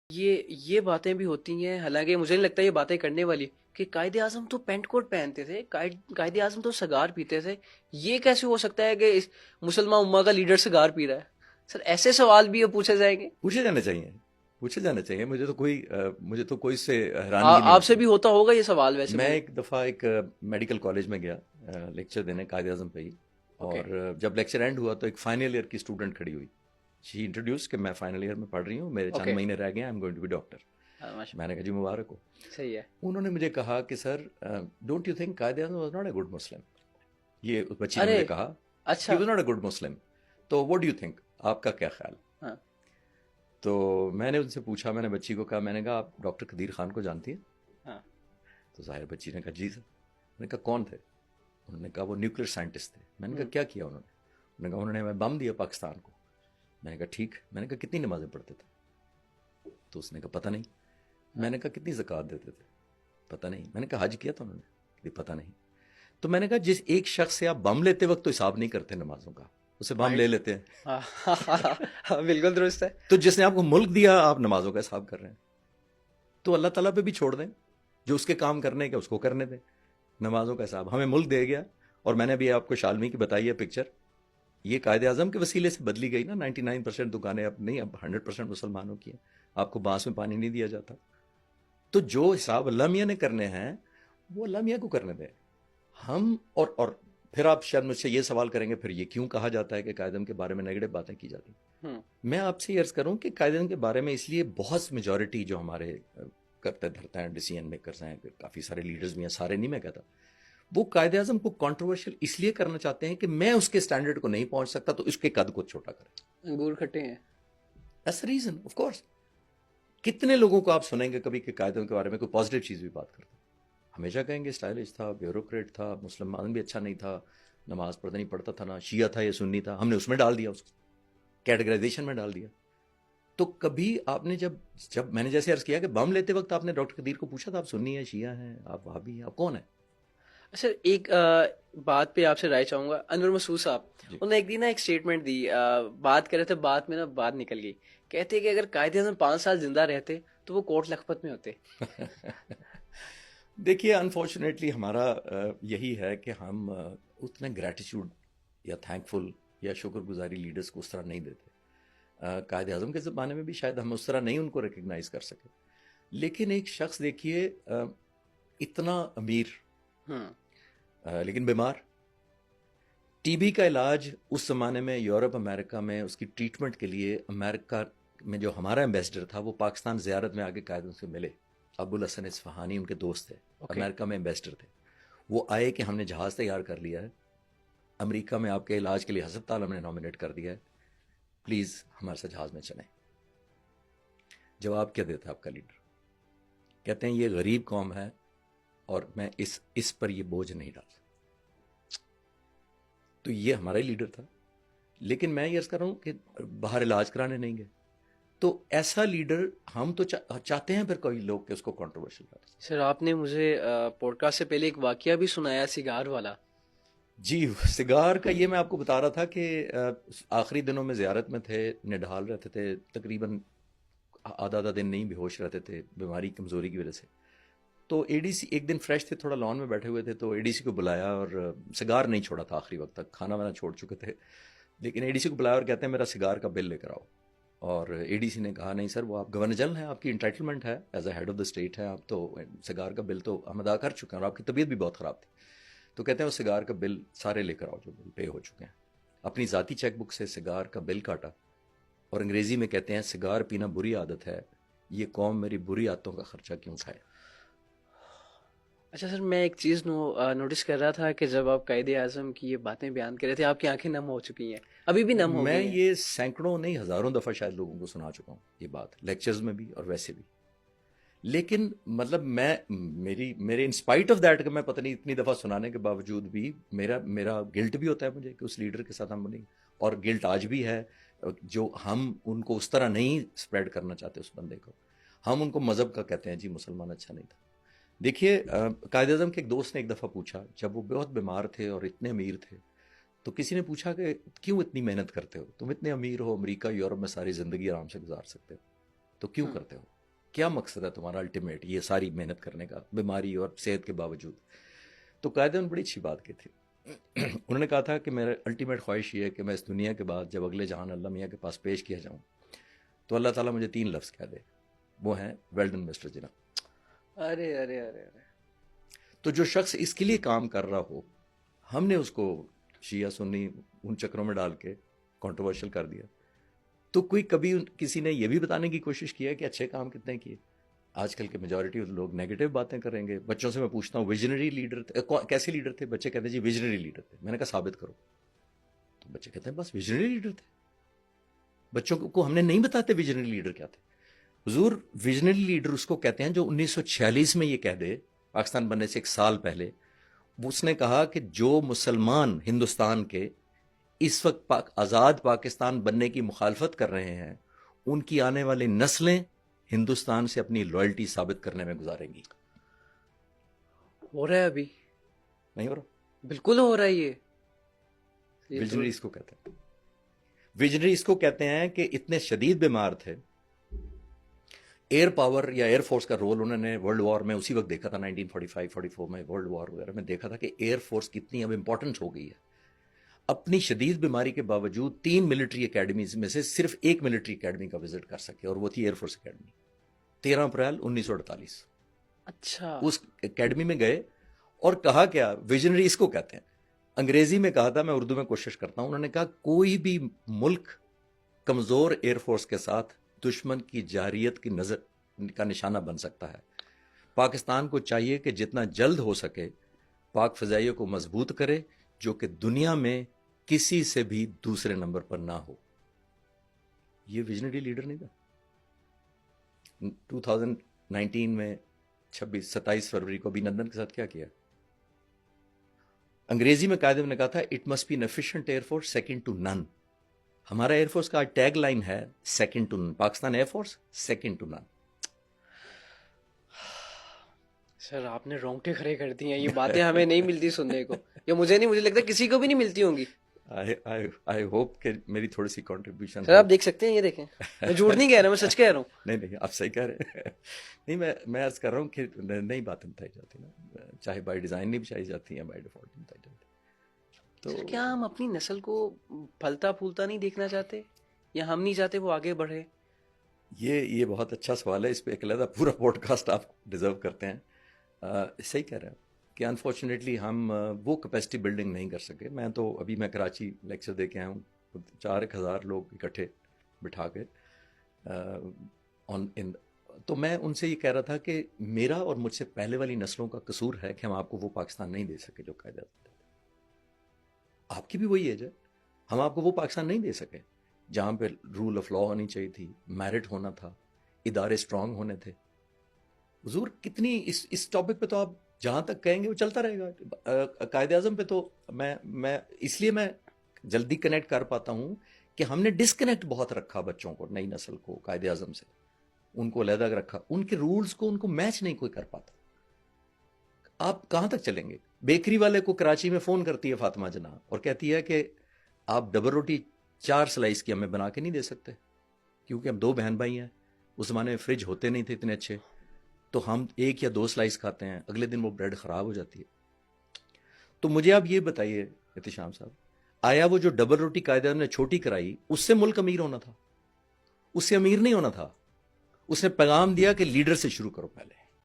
یہ باتیں بھی ہوتی ہیں، حالانکہ مجھے نہیں لگتا یہ باتیں کرنے والی، کہ قائد اعظم تو پینٹ کوٹ پہنتے تھے، قائد اعظم تو سگار پیتے تھے، یہ کیسے ہو سکتا ہے کہ اس مسلمان امہ کا لیڈر سگار پی رہا ہے؟ سر ایسے سوال بھی پوچھے جائیں گے؟ پوچھے جانے چاہیے، پوچھے جانے چاہیے. مجھے تو کوئی اس سے حیرانگی نہیں آپ سے ہوتی. بھی ہوتا ہوگا یہ سوال ویسے میں مجھے. ایک دفعہ ایک میڈیکل کالج میں گیا لیکچر دینے قائد اعظم پہ ہی. اوکے. اور جب لیکچر اینڈ ہوا تو ایک فائنل ایئر کی اسٹوڈنٹ کھڑی ہوئی. شی انٹروڈیوس کہ میں فائنل ایئر میں پڑھ رہی ہوں، میرے چند اوکے. مہینے رہ گئے ہیں، I am going to be doctor. ماشاء میں نے کہا جی مبارک ہو. اللہ، صحیح ہے. انہوں نے مجھے کہا کہ سر don't you think Quaid-e-Azam was not a good Muslim. یہ اس بچی نے ارے مجھے کہا ہی اچھا. Was not a good Muslim. تو واٹ ڈو یو تھنک، آپ کا کیا خیال؟ ہاں. تو میں نے ان سے پوچھا، میں نے بچی کو کہا، میں نے کہا آپ ڈاکٹر قدیر خان کو جانتی ہیں؟ ہاں. تو ظاہر بچی نے کہا جی سر. میں نے کہا کون تھے؟ انہوں نے کہا وہ نیوکلیر سائنٹسٹ تھے. میں نے کہا کیا کیا انہوں نے کہا انہوں نے ہمیں بم دیا پاکستان کو. میں نے کہا ٹھیک. میں نے کہا کتنی نمازیں پڑھتے تھے؟ تو اس نے کہا پتہ نہیں. میں نے کہا کتنی زکوٰۃ دیتے تھے؟ پتہ نہیں. میں نے کہا حج کیا تھا انہوں نے؟ پتہ نہیں. تو میں نے کہا جس ایک شخص سے آپ بم لیتے وقت تو حساب نہیں کرتے نمازوں کا، اسے بم لے لیتے ہیں. ہاں بالکل درست ہے. تو جس نے آپ کو ملک دیا آپ نمازوں کا حساب کر رہے ہیں. تو اللہ تعالیٰ پہ بھی چھوڑ دیں، جو اس کے کام کرنے کے اس کو کرنے دیں. نمازوں کا حساب ہمیں ملک دے گیا. اور میں نے بھی آپ کو شالمی کی بتائی ہے پکچر، یہ قائد اعظم کے وسیلے سے بدلی گئی نا. 99% دکانیں اب نہیں، اب 100% مسلمانوں کی ہیں. آپ کو بانس میں پانی نہیں دیا جاتا. تو جو حساب اللہ میاں نے کرنے ہیں وہ اللہ میاں کو کرنے دیں. ہم اور پھر آپ شاید مجھ سے یہ سوال کریں گے پھر یہ کیوں کہا جاتا ہے کہ قائد اعظم کے بارے میں نیگیٹو باتیں کی جاتی ہیں. میں آپ سے یہ عرض کروں کہ قائد اعظم کے بارے میں اس لیے بہت میجورٹی جو ہمارے کرتے دھرتے ہیں، ڈیسیژن میکرز ہیں، کافی سارے لیڈرز بھی ہیں، سارے نہیں میں کہتا، وہ قائد اعظم کو کنٹروورشل اس لیے کرنا چاہتے ہیں کہ میں اس کے سٹینڈرڈ کو نہیں پہنچ سکتا تو اس کے قد کو چھوٹا کریں. انگور کھٹے ہیں. That's the reason, of course. کتنے لوگوں کو آپ سنیں گے کبھی کہ قائد اعظم کے بارے میں کوئی پازیٹیو چیز بھی بات کرتے ہیں؟ ہمیشہ کہیں گے اسٹائلش تھا، بیوروکریٹ تھا، مسلمان بھی اچھا نہیں تھا، نماز پڑھتا نہیں پڑھتا تھا، نہ شیعہ تھا یا سنی تھا. ہم نے اس میں ڈال دیا، اس کو کیٹیگرائزیشن میں ڈال دیا. تو کبھی آپ نے جب میں نے جیسے عرض کیا کہ بم لیتے وقت آپ نے ڈاکٹر قدیر کو پوچھا تھا آپ سنی ہیں، شیعہ ہیں، آپ وہابی ہیں، آپ کون ہیں؟ اچھا ایک بات پہ آپ سے رائے چاہوں گا. انور مسعود صاحب انہوں نے ایک دن ایک اسٹیٹمنٹ دی، بات کر رہے تھے، بات میں نا بات نکل گئی. کہتے کہ اگر قائد اعظم 5 سال زندہ رہتے تو وہ کوٹ لکھپت میں ہوتے. دیکھیے انفارچونیٹلی ہمارا یہی ہے کہ ہم اتنے گریٹیچیوڈ یا تھینک فل یا شکر گزاری لیڈرز کو اس طرح نہیں دیتے. قائد اعظم کے زمانے میں بھی شاید ہم اس طرح نہیں ان کو ریکگنائز کر سکے. لیکن ایک شخص دیکھیے اتنا امیر لیکن بیمار. ٹی بی کا علاج اس زمانے میں یورپ امریکہ میں اس کی ٹریٹمنٹ کے لیے امریکہ میں جو ہمارا ایمبیسڈر تھا وہ پاکستان زیارت میں آگے قائد اعظم سے ملے. ابو الحسن اصفہانی ان کے دوست تھے، امریکہ میں ایمبیسڈر تھے. وہ آئے کہ ہم نے جہاز تیار کر لیا ہے، امریکہ میں آپ کے علاج کے لیے ہسپتال ہم نے نامنیٹ کر دیا ہے، پلیز ہمارے ساتھ جہاز میں چلیں. جواب کیا دیتا آپ کا لیڈر؟ کہتے ہیں یہ غریب قوم ہے اور میں اس پر یہ بوجھ نہیں ڈال سکتا. تو یہ ہمارا ہی لیڈر تھا. لیکن میں یہ عرض کر رہا ہوں کہ باہر علاج کرانے نہیں گئے. تو ایسا لیڈر ہم تو چاہتے ہیں پھر کوئی لوگ کہ اس کو کنٹروورشل کریں. سر آپ نے مجھے پوڈ کاسٹ سے پہلے ایک واقعہ بھی سنایا سگار والا. جی سگار کا یہ میں آپ کو بتا رہا تھا کہ آخری دنوں میں زیارت میں تھے، نڈھال رہتے تھے، تقریباً آدھا دن نہیں بے ہوش رہتے تھے بیماری کمزوری کی وجہ سے. تو اے ڈی سی ایک دن فریش تھے، تھوڑا لان میں بیٹھے ہوئے تھے، تو اے ڈی سی کو بلایا اور سگار نہیں چھوڑا تھا آخری وقت تک، کھانا وانا چھوڑ چکے تھے. لیکن اے ڈی سی کو بلایا اور کہتے ہیں میرا سگار کا بل لے کر آؤ. اور اے ڈی سی نے کہا نہیں سر وہ آپ گورنر جنرل ہیں، آپ کی انٹائٹلمنٹ ہے as a head of the state ہے، آپ تو سگار کا بل تو ہم ادا کر چکے ہیں اور آپ کی طبیعت بھی بہت خراب تھی. تو کہتے ہیں وہ سگار کا بل سارے لے کر آؤ جو بل پے ہو چکے ہیں. اپنی ذاتی چیک بک سے سگار کا بل کاٹا اور انگریزی میں کہتے ہیں سگار پینا بری عادت ہے، یہ قوم میری بری عادتوں کا خرچہ کیوں کھائے. اچھا سر میں ایک چیز نوٹس کر رہا تھا کہ جب آپ قائد اعظم کی یہ باتیں بیان کر رہے تھے آپ کی آنکھیں نم ہو چکی ہیں، ابھی بھی نم ہو میں گئی ہیں. یہ سینکڑوں نہیں ہزاروں دفعہ شاید لوگوں کو سنا چکا ہوں یہ بات، لیکچرز میں بھی اور ویسے بھی. لیکن مطلب میرے انسپائٹ آف دیٹ کہ میں پتہ نہیں اتنی دفعہ سنانے کے باوجود بھی میرا گلٹ بھی ہوتا ہے مجھے کہ اس لیڈر کے ساتھ ہم نہیں، اور گلٹ آج بھی ہے جو ہم ان کو اس طرح نہیں اسپریڈ کرنا چاہتے اس بندے کو. ہم ان کو مذہب کا کہتے ہیں جی مسلمان اچھا نہیں تھا. دیکھیے قائد اعظم کے ایک دوست نے ایک دفعہ پوچھا جب وہ بہت بیمار تھے اور اتنے امیر تھے، تو کسی نے پوچھا کہ کیوں اتنی محنت کرتے ہو، تم اتنے امیر ہو، امریکہ یورپ میں ساری زندگی آرام سے گزار سکتے ہو، تو کیوں کرتے ہو؟ کیا مقصد ہے تمہارا الٹیمیٹ یہ ساری محنت کرنے کا بیماری اور صحت کے باوجود؟ تو قائد نے بڑی اچھی بات کی تھی. انہوں نے کہا تھا کہ میرا الٹیمیٹ خواہش یہ ہے کہ میں اس دنیا کے بعد جب اگلے جہان اللہ میاں کے پاس پیش کیا جاؤں تو اللہ تعالیٰ مجھے 3 لفظ کہہ دے، وہ ہیں ویل ڈن مسٹر جناح. ارے ارے ارے ارے، تو جو شخص اس کے لیے کام کر رہا ہو، ہم نے اس کو شیعہ سنی ان چکروں میں ڈال کے کنٹروورشل کر دیا. تو کوئی کبھی کسی نے یہ بھی بتانے کی کوشش کیا کہ اچھے کام کتنے کیے؟ آج کل کے میجورٹی لوگ نیگیٹو باتیں کریں گے. بچوں سے میں پوچھتا ہوں ویژنری لیڈر کیسے لیڈر تھے؟ بچے کہتے ہیں جی ویژنری لیڈر تھے. میں نے کہا ثابت کرو. تو بچے کہتے ہیں بس ویژنری لیڈر تھے. بچوں کو ہم نے نہیں بتاتے ویژنری لیڈر کیا تھے. حضور ویژنری لیڈر اس کو کہتے ہیں جو 1946 میں یہ کہہ دے، پاکستان بننے سے 1 سال پہلے اس نے کہا کہ جو مسلمان ہندوستان کے اس وقت آزاد پاکستان بننے کی مخالفت کر رہے ہیں ان کی آنے والی نسلیں ہندوستان سے اپنی لائلٹی ثابت کرنے میں گزاریں گی. ہو رہا ہے ابھی، نہیں ہو رہا؟ بالکل ہو رہا ہے یہ ویژنری اس کو کہتے ہیں. ویژنری اس کو کہتے ہیں کہ اتنے شدید بیمار تھے. ایئر پاور یا ایئر فورس کا رول انہوں نے ورلڈ وار میں اسی وقت دیکھا تھا، 1945-44 میں ورلڈ وار وغیرہ میں دیکھا تھا کہ ایئر فورس کتنی اب امپورٹنٹ ہو گئی ہے. اپنی شدید بیماری کے باوجود 3 ملٹری اکیڈمیز میں سے صرف 1 ملٹری اکیڈمی کا وزٹ کر سکے، اور وہ تھی ایئر فورس اکیڈمی. 13 اپریل 1948 اچھا اس اکیڈمی میں گئے اور کہا کیا، ویژنری اس کو کہتے ہیں. انگریزی میں کہا تھا، میں اردو میں کوشش کرتا ہوں. انہوں نے کہا کوئی بھی ملک کمزور ایئر فورس کے ساتھ دشمن کی جارحیت کی نظر کا نشانہ بن سکتا ہے. پاکستان کو چاہیے کہ جتنا جلد ہو سکے پاک فضائیہ کو مضبوط کرے، جو کہ دنیا میں کسی سے بھی دوسرے نمبر پر نہ ہو. یہ ویژنری لیڈر نہیں تھا؟ 2019 میں 27 فروری کو ابھینندن کے ساتھ کیا کیا؟ انگریزی میں قائد نے کہا تھا it must be an efficient air force second to none. ہمارا ایئر فورس کا ٹیگ لائن ہے second to none. Pakistan air force second to none. Sir آپ نے رونگٹے کھڑے کر دی ہیں. یہ باتیں ہمیں نہیں ملتی سننے کو، یا مجھے لگتا کسی کو بھی نہیں ملتی ہوں گی. آئی ہوپ کہ میری تھوڑی سی کنٹریبیوشن. سر آپ دیکھ سکتے ہیں، یہ دیکھیں، میں جھوٹ نہیں کہہ رہا، میں سچ کہہ رہا ہوں. نہیں آپ صحیح کہہ رہے ہیں. نہیں میں عرض کر رہا ہوں کہ نئی باتیں بتائی جاتی نا، چاہے بائی ڈیزائن نہیں بتائی جاتی ہیں، بائی ڈیفالٹ نہیں بتائی جاتی. سر کیا ہم اپنی نسل کو پھلتا پھولتا نہیں دیکھنا چاہتے، یا ہم نہیں چاہتے وہ آگے بڑھے؟ یہ بہت اچھا سوال ہے. اس پہ ایک علیحدہ پورا پوڈ کاسٹ آپ ڈیزرو کرتے ہیں. صحیح کہہ رہے ہیں کہ انفارچونیٹلی ہم وہ کیپیسٹی بلڈنگ نہیں کر سکے. میں تو ابھی میں کراچی لیکچر دے کے آیا ہوں، 4,000 لوگ اکٹھے بٹھا کے تو میں ان سے یہ کہہ رہا تھا کہ میرا اور مجھ سے پہلے والی نسلوں کا قصور ہے کہ ہم آپ کو وہ پاکستان نہیں دے سکے جو قائد اعظم تھے. آپ کی بھی وہی ایج ہے. ہم آپ کو وہ پاکستان نہیں دے سکے جہاں پہ رول آف لا ہونی چاہیے تھی، میرٹ ہونا تھا، ادارے اسٹرانگ ہونے تھے. حضور کتنی اس ٹاپک پہ تو آپ جہاں تک کہیں گے وہ چلتا رہے گا. قائد اعظم پہ تو میں اس لیے میں جلدی کنیکٹ کر پاتا ہوں کہ ہم نے ڈسکنیکٹ بہت رکھا بچوں کو، نئی نسل کو قائد اعظم سے. ان کو علیحدہ رکھا، ان کے رولز کو ان کو میچ نہیں کوئی کر پاتا. آپ کہاں تک چلیں گے؟ بیکری والے کو کراچی میں فون کرتی ہے فاطمہ جناح اور کہتی ہے کہ آپ ڈبل روٹی 4 سلائس کی ہمیں بنا کے نہیں دے سکتے، کیونکہ ہم 2 بہن بھائی ہیں. اس زمانے میں فریج ہوتے نہیں تھے اتنے اچھے، تو ہم 1 یا 2 سلائس کھاتے ہیں، اگلے دن وہ بریڈ خراب ہو جاتی ہے. تو مجھے آپ یہ بتائیے احتشام صاحب، آیا وہ جو ڈبل روٹی قائد اعظم نے چھوٹی کرائی اس سے ملک امیر ہونا تھا؟ اس سے امیر نہیں ہونا تھا. اس نے پیغام دیا کہ لیڈر سے شروع کرو پہلے.